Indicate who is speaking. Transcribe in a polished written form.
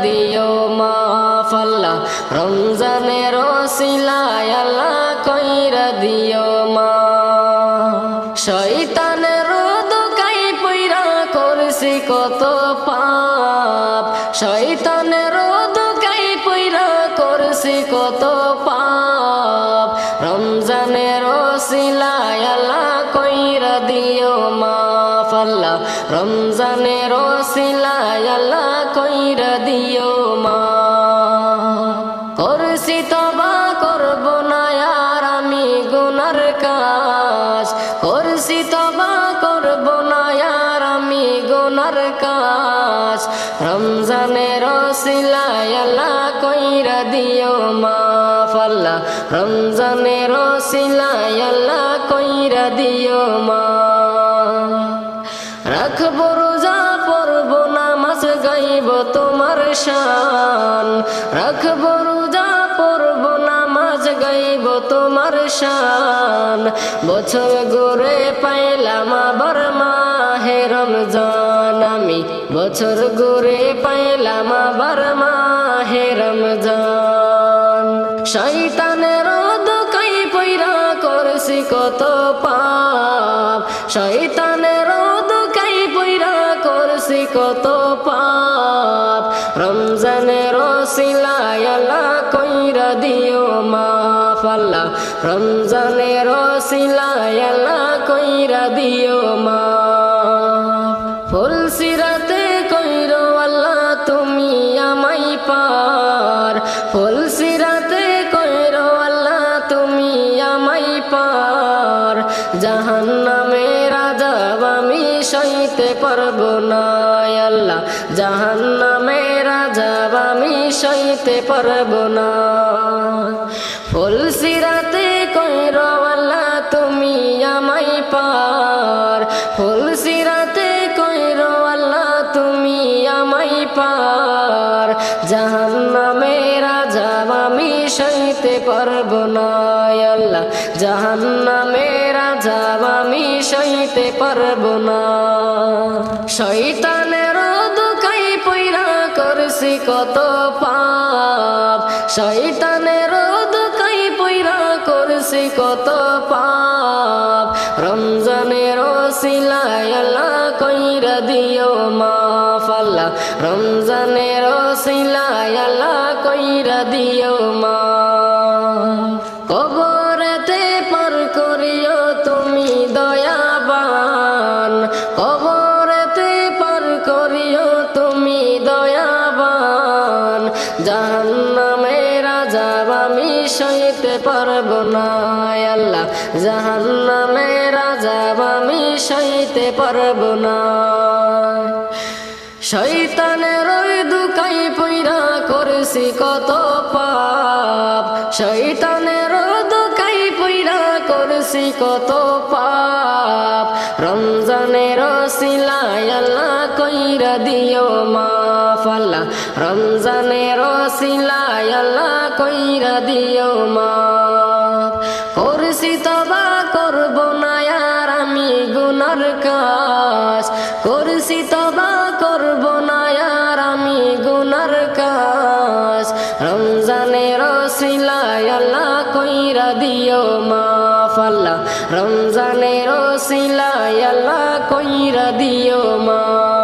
Speaker 1: দিও মাফ আল্লাহ রমজানের ওসিলায় আল্লাহ কইরা দিও মাফ শয়তানের দোকাই পইরা করছি কত পাপ শয়তানের দোকাই পইরা করছি কত পাপ রমজানের ওসিলায় আল্লাহ কইরা দিও মাফ আল্লাহ রমজানের ওসিলায় আল্লাহ কইরা দিও মাফ করছি তওবা করব না আর আমি গুনার কাজ করছি তওবা করব না আর আমি গুনার কাজ রমজানের ওসিলায় আল্লাহ কইরা দিও মাফ আল্লাহ রমজানের ওসিলায় আল্লাহ কইরা দিও মাফ রাখবো রোজা পড়ব নামাজ গাইব তোমার শান রাখবো রোজা পড়ব নামাজ গাইব তোমার শান বছর ঘুরে পাইলাম আবার মাহে রমজান আমি বছর ঘুরে পাইলাম আবার মাহে রমজান শয়তানের দোকাই পইরা করছি কত পাপ শয়তানের দোকাই পইরা করছি কত পাপ রমজানের ওসিলায় আল্লাহ কইরা দিও মাফ আল্লাহ রমজানের ওসিলায় আল্লাহ কইরা দিও মাফ ফুলসিরাতে কইরো আল্লাহ তুমি আমায় পার ফুলসিরাতে কইরো আল্লাহ তুমি আমায় পার জাহান্নামের আযাব আমি সইতে পারবো না আল্লাহ জাহান্নামের আযাব আমি সইতে পারবো না ফুলসিরাতে কইরো আল্লাহ তুমি আমায় পার ফুলসিরাতে কইরো আল্লাহ তুমি আমায় পার জাহান্নামের আযাব আমি সইতে পারবো না আল্লাহ জাহান্নামের আযাব আমি সইতে পারবো না শয়তানের দোকাই পইরা করছি কত পাপ শয়তানের দোকাই পইরা করছি কত পাপ রমজানের ওসিলায় আল্লাহ কইরা দিও মাফ আল্লাহ রমজানের ওসিলায় আল্লাহ কইরা দিও মাফ কবরেতে পার করিও তুমি দয়াবান কবরেতে পার করিও তুমি দয়াবান জাহান্নামের আযাব আমি সইতে পারবো না আল্লাহ জাহান্নামের আযাব আমি সইতে পারবো না শয়তানের দোকাই পইরা করছি কত পাপ শয়তানের দোকাই পইরা করছি কত পাপ রমজানের ওসিলায় আল্লাহ কইরা দিও মাফ আল্লাহ রমজানের ওসিলায় আল্লাহ কইরা দিও মাফ করছি তওবা করব না আর আমি গুনার কাজ করছি তওবা করব না আর আমি গুনার কাজ রমজানের ওসিলায় আল্লাহ কইরা দিও মাফ আল্লাহ রমজানের ওসিলায় আল্লাহ কইরা দিও মাফ